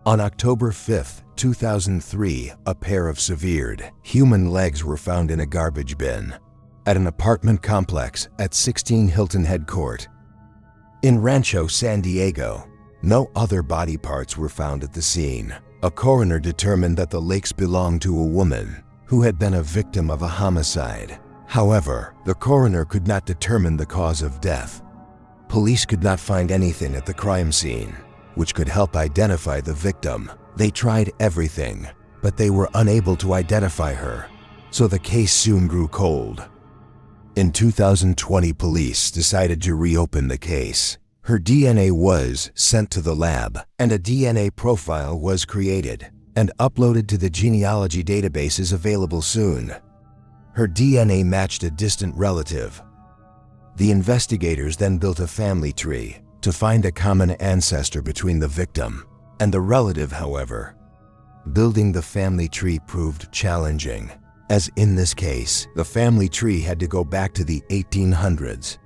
On October 5, 2003, a pair of severed human legs were found in a garbage bin at an apartment complex at 16 Hilton Head Court. In Rancho, San Diego, no other body parts were found at the scene. A coroner determined that the legs belonged to a woman who had been a victim of a homicide. However, the coroner could not determine the cause of death. Police could not find anything at the crime scene which could help identify the victim. They tried everything, but they were unable to identify her, so the case soon grew cold. In 2020, police decided to reopen the case. Her DNA was sent to the lab, and a DNA profile was created and uploaded to the genealogy databases available soon. Her DNA matched a distant relative. The investigators then built a family tree to find a common ancestor between the victim and the relative. However, building the family tree proved challenging, as in this case, the family tree had to go back to the 1800s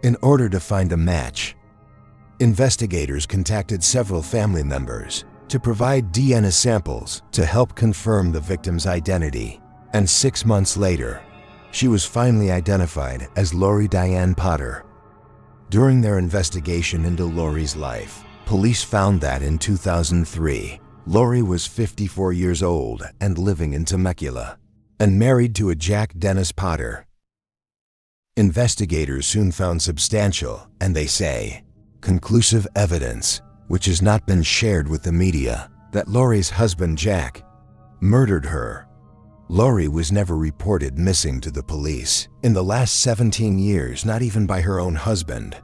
in order to find a match. Investigators contacted several family members to provide DNA samples to help confirm the victim's identity, and 6 months later, she was finally identified as Lori Diane Potter. During their investigation into Lori's life, police found that in 2003, Lori was 54 years old and living in Temecula, and married to a Jack Dennis Potter. Investigators soon found substantial, and they say, conclusive evidence, which has not been shared with the media, that Lori's husband Jack murdered her. Lori was never reported missing to the police in the last 17 years, not even by her own husband.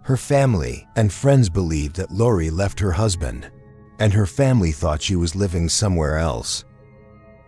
Her family and friends believed that Lori left her husband, and her family thought she was living somewhere else.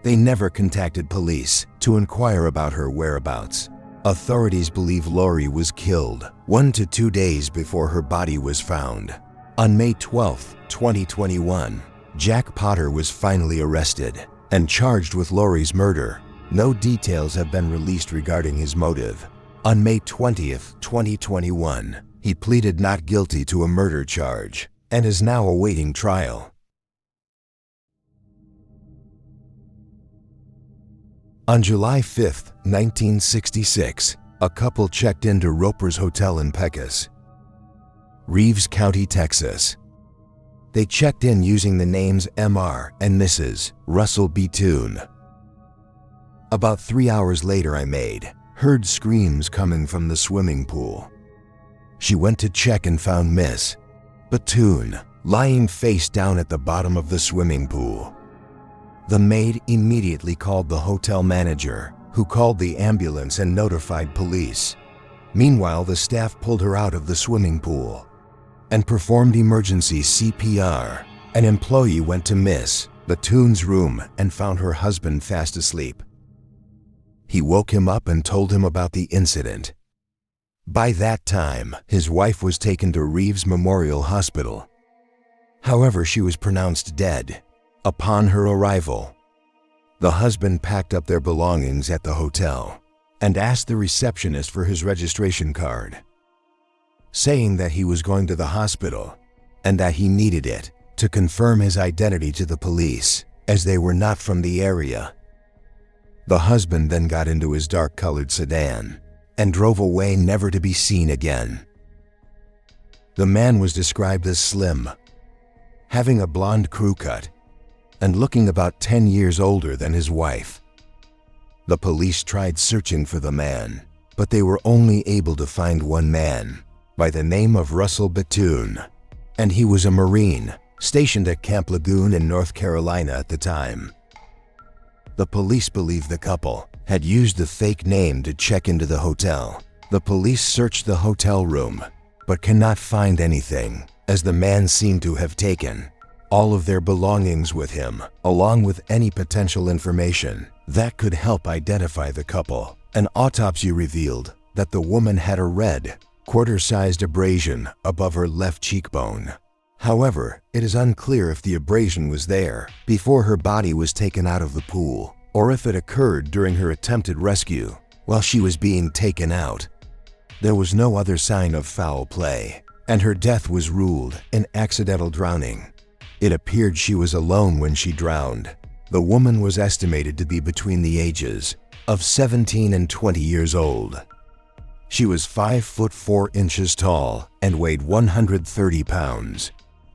They never contacted police to inquire about her whereabouts. Authorities believe Lori was killed 1 to 2 days before her body was found. On May 12, 2021, Jack Potter was finally arrested and charged with Lori's murder. No details have been released regarding his motive. On May 20th, 2021, he pleaded not guilty to a murder charge and is now awaiting trial. On July 5, 1966, a couple checked into Roper's Hotel in Pecos, Reeves County, Texas. They checked in using the names Mr. and Mrs. Russell Bethune. About 3 hours later, heard screams coming from the swimming pool. She went to check and found Miss Bethune lying face down at the bottom of the swimming pool. The maid immediately called the hotel manager, who called the ambulance and notified police. Meanwhile, the staff pulled her out of the swimming pool and performed emergency CPR. An employee went to Miss Bethune's room and found her husband fast asleep. He woke him up and told him about the incident. By that time, his wife was taken to Reeves Memorial Hospital. However, she was pronounced dead. Upon her arrival, the husband packed up their belongings at the hotel and asked the receptionist for his registration card, saying that he was going to the hospital and that he needed it to confirm his identity to the police, as they were not from the area. The husband then got into his dark-colored sedan and drove away, never to be seen again. The man was described as slim, having a blonde crew cut, and looking about 10 years older than his wife. The police tried searching for the man, but they were only able to find one man by the name of Russell Bethune, and he was a Marine stationed at Camp Lejeune in North Carolina at the time. The police believe the couple had used the fake name to check into the hotel. The police searched the hotel room, but cannot find anything, as the man seemed to have taken all of their belongings with him, along with any potential information that could help identify the couple. An autopsy revealed that the woman had a red, quarter-sized abrasion above her left cheekbone. However, it is unclear if the abrasion was there before her body was taken out of the pool, or if it occurred during her attempted rescue while she was being taken out. There was no other sign of foul play, and her death was ruled an accidental drowning. It appeared she was alone when she drowned. The woman was estimated to be between the ages of 17 and 20 years old. She was 5 foot 4 inches tall and weighed 130 pounds.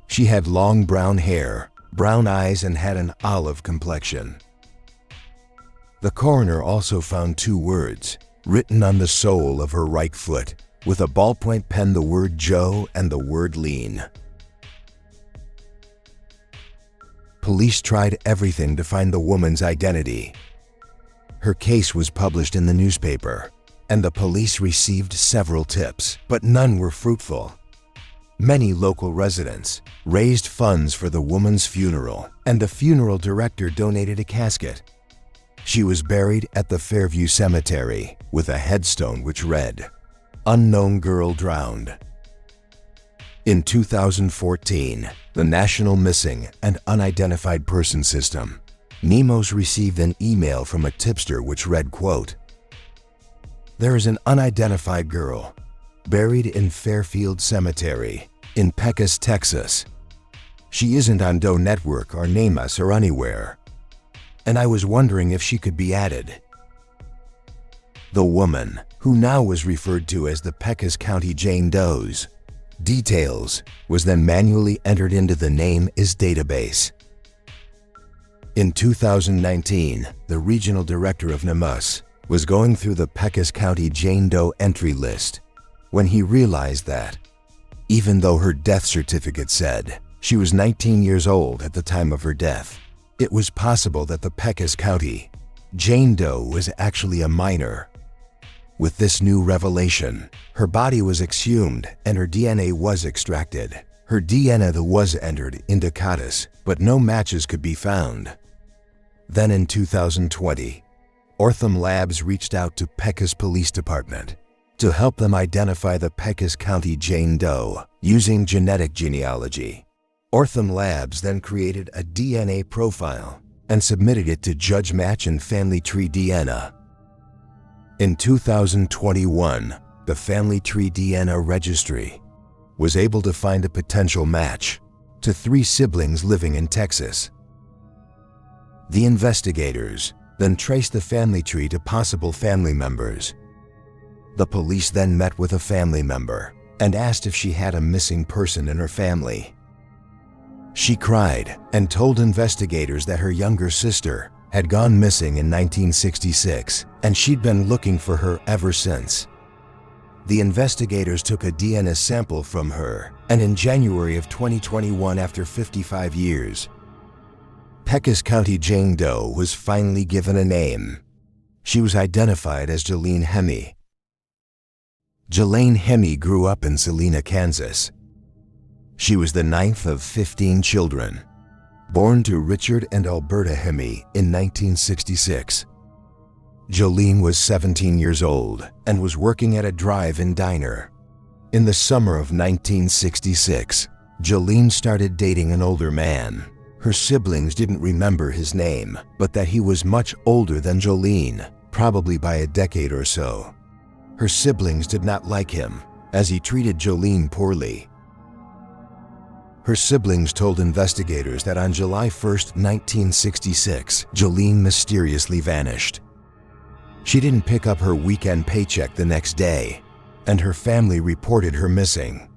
She had long brown hair, brown eyes, and had an olive complexion. The coroner also found 2 words written on the sole of her right foot. With a ballpoint pen, the word Joe and the word lean. Police tried everything to find the woman's identity. Her case was published in the newspaper, and the police received several tips, but none were fruitful. Many local residents raised funds for the woman's funeral, and the funeral director donated a casket. She was buried at the Fairview Cemetery with a headstone which read, "Unknown girl drowned." In 2014, the National Missing and Unidentified Person System, NEMOS, received an email from a tipster which read, quote, "There is an unidentified girl buried in Fairfield Cemetery in Pecos, Texas. She isn't on Doe Network or NEMOS or anywhere, and I was wondering if she could be added." The woman, who now was referred to as the Pecos County Jane Doe's details, was then manually entered into the Name Is database. In 2019, the regional director of NEMOS was going through the Pecos County Jane Doe entry list when he realized that, even though her death certificate said she was 19 years old at the time of her death, it was possible that the Pecos County Jane Doe was actually a minor. With this new revelation, her body was exhumed and her DNA was extracted. Her DNA was entered into CADIS, but no matches could be found. Then in 2020, Ortham Labs reached out to Pecos Police Department to help them identify the Pecos County Jane Doe using genetic genealogy. Ortham Labs then created a DNA profile and submitted it to Judge Match and Family Tree DNA. In 2021, the Family Tree DNA Registry was able to find a potential match to 3 siblings living in Texas. The investigators then traced the family tree to possible family members. The police then met with a family member and asked if she had a missing person in her family. She cried and told investigators that her younger sister had gone missing in 1966, and she'd been looking for her ever since. The investigators took a DNA sample from her, and in January of 2021, after 55 years, Pecos County Jane Doe was finally given a name. She was identified as Jelaine Hemme. Jelaine Hemme grew up in Salina, Kansas. She was the 9th of 15 children, born to Richard and Alberta Hemme in 1966. Jelaine was 17 years old and was working at a drive-in diner. In the summer of 1966, Jelaine started dating an older man. Her siblings didn't remember his name, but that he was much older than Jelaine, probably by a decade or so. Her siblings did not like him, as he treated Jelaine poorly. Her siblings told investigators that on July 1st, 1966, Jelaine mysteriously vanished. She didn't pick up her weekend paycheck the next day, and her family reported her missing.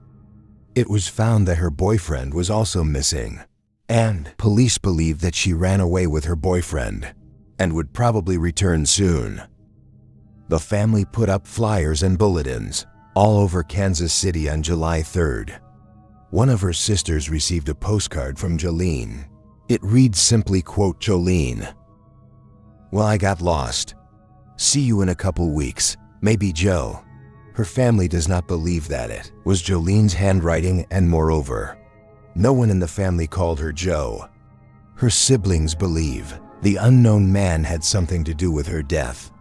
It was found that her boyfriend was also missing, and police believed that she ran away with her boyfriend and would probably return soon. The family put up flyers and bulletins all over Kansas City on July 3rd. One of her sisters received a postcard from Jelaine. It reads simply, quote, "Jelaine, well, I got lost. See you in a couple weeks. Maybe Joe." Her family does not believe that it was Jolaine's handwriting, and moreover, no one in the family called her Joe. Her siblings believe the unknown man had something to do with her death,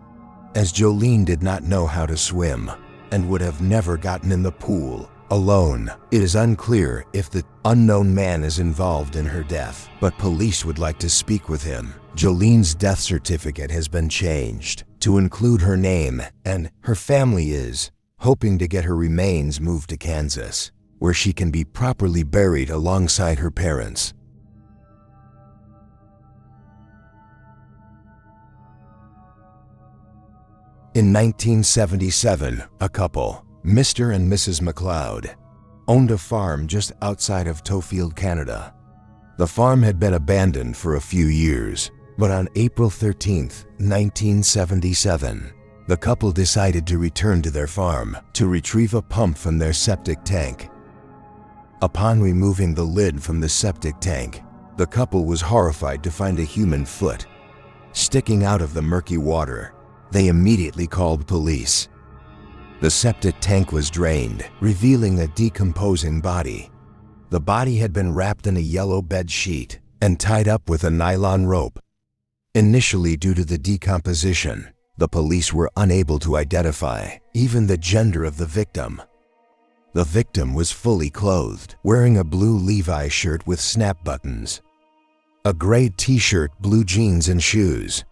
as Jelaine did not know how to swim and would have never gotten in the pool alone. It is unclear if the unknown man is involved in her death, but police would like to speak with him. Jolaine's death certificate has been changed to include her name, and her family is hoping to get her remains moved to Kansas, where she can be properly buried alongside her parents. In 1977, a couple, Mr. and Mrs. McLeod, owned a farm just outside of Tofield, Canada. The farm had been abandoned for a few years, but on April 13, 1977, the couple decided to return to their farm to retrieve a pump from their septic tank. Upon removing the lid from the septic tank, the couple was horrified to find a human foot sticking out of the murky water. They immediately called police. The septic tank was drained, revealing a decomposing body. The body had been wrapped in a yellow bed sheet and tied up with a nylon rope. Initially, due to the decomposition, the police were unable to identify even the gender of the victim. The victim was fully clothed, wearing a blue Levi's shirt with snap buttons, a gray t-shirt, blue jeans, and shoes.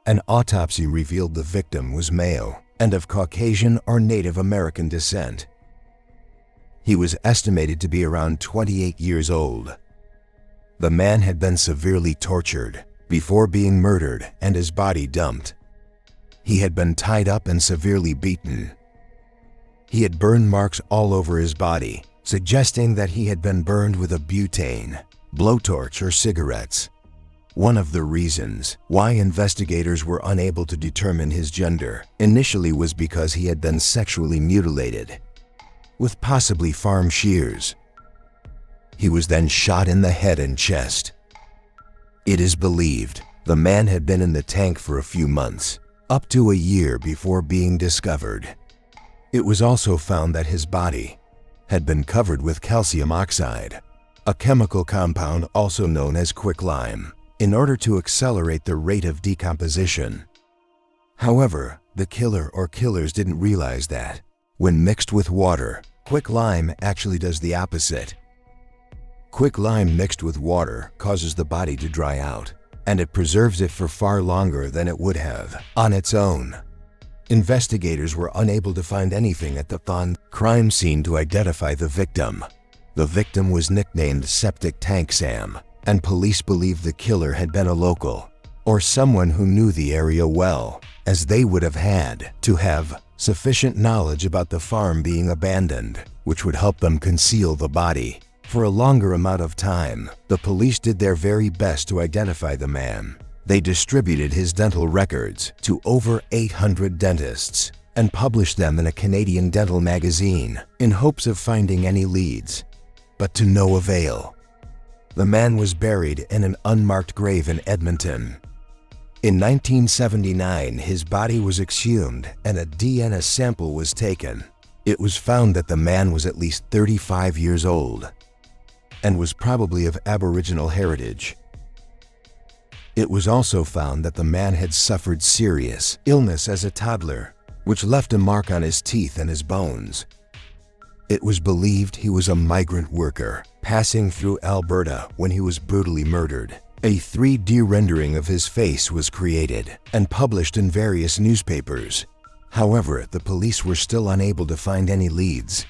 An autopsy revealed the victim was male and of Caucasian or Native American descent. He was estimated to be around 28 years old. The man had been severely tortured before being murdered and his body dumped. He had been tied up and severely beaten. He had burn marks all over his body, suggesting that he had been burned with a butane, blowtorch, or cigarettes. One of the reasons why investigators were unable to determine his gender initially was because he had been sexually mutilated, with possibly farm shears. He was then shot in the head and chest. It is believed the man had been in the tank for a few months, up to a year, before being discovered. It was also found that his body had been covered with calcium oxide, a chemical compound also known as quicklime, in order to accelerate the rate of decomposition. However, the killer or killers didn't realize that, when mixed with water, quicklime actually does the opposite. Quicklime mixed with water causes the body to dry out, and it preserves it for far longer than it would have on its own. Investigators were unable to find anything at the crime scene to identify the victim. The victim was nicknamed Septic Tank Sam, and police believe the killer had been a local, or someone who knew the area well, as they would have had to have sufficient knowledge about the farm being abandoned, which would help them conceal the body. For a longer amount of time, the police did their very best to identify the man. They distributed his dental records to over 800 dentists and published them in a Canadian dental magazine in hopes of finding any leads, but to no avail. The man was buried in an unmarked grave in Edmonton. In 1979, his body was exhumed and a DNA sample was taken. It was found that the man was at least 35 years old and was probably of Aboriginal heritage. It was also found that the man had suffered serious illness as a toddler, which left a mark on his teeth and his bones. It was believed he was a migrant worker passing through Alberta when he was brutally murdered. A 3D rendering of his face was created and published in various newspapers. However, the police were still unable to find any leads,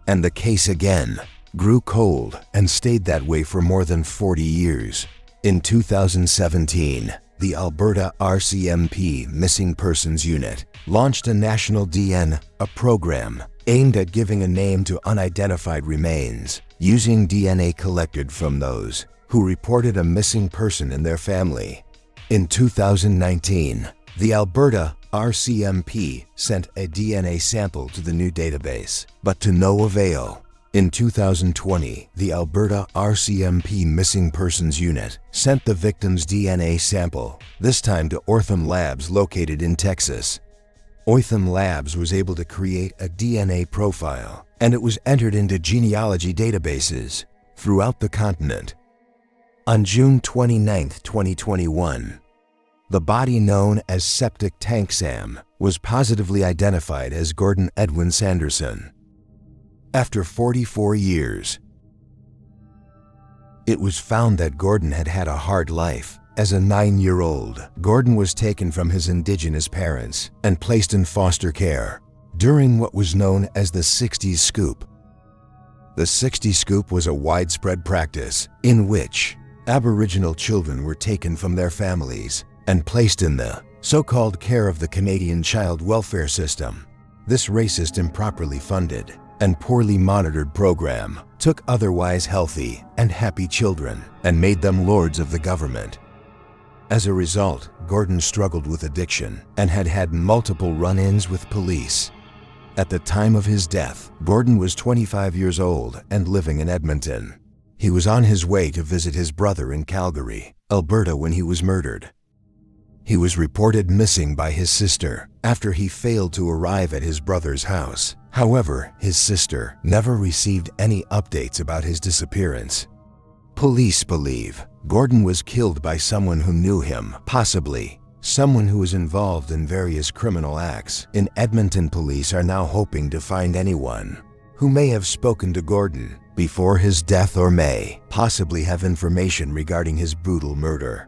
and the case again grew cold and stayed that way for more than 40 years. In 2017, the Alberta RCMP Missing Persons Unit launched a national DNA program aimed at giving a name to unidentified remains using DNA collected from those who reported a missing person in their family. In 2019, the Alberta RCMP sent a DNA sample to the new database, but to no avail. In 2020, the Alberta RCMP Missing Persons Unit sent the victim's DNA sample, this time to Ortham Labs located in Texas. Ortham Labs was able to create a DNA profile, and it was entered into genealogy databases throughout the continent. On June 29, 2021, the body known as Septic Tank Sam was positively identified as Gordon Edwin Sanderson. After 44 years, it was found that Gordon had had a hard life. As a 9-year-old, Gordon was taken from his Indigenous parents and placed in foster care during what was known as the 60s Scoop. The 60s Scoop was a widespread practice in which Aboriginal children were taken from their families and placed in the so-called care of the Canadian child welfare system. This racist, improperly funded, and poorly monitored program took otherwise healthy and happy children and made them lords of the government. As a result, Gordon struggled with addiction and had had multiple run-ins with police. At the time of his death, Gordon was 25 years old and living in Edmonton. He was on his way to visit his brother in Calgary, Alberta, when he was murdered. He was reported missing by his sister after he failed to arrive at his brother's house. However, his sister never received any updates about his disappearance. Police believe Gordon was killed by someone who knew him, possibly someone who was involved in various criminal acts. In Edmonton, police are now hoping to find anyone who may have spoken to Gordon before his death or may possibly have information regarding his brutal murder.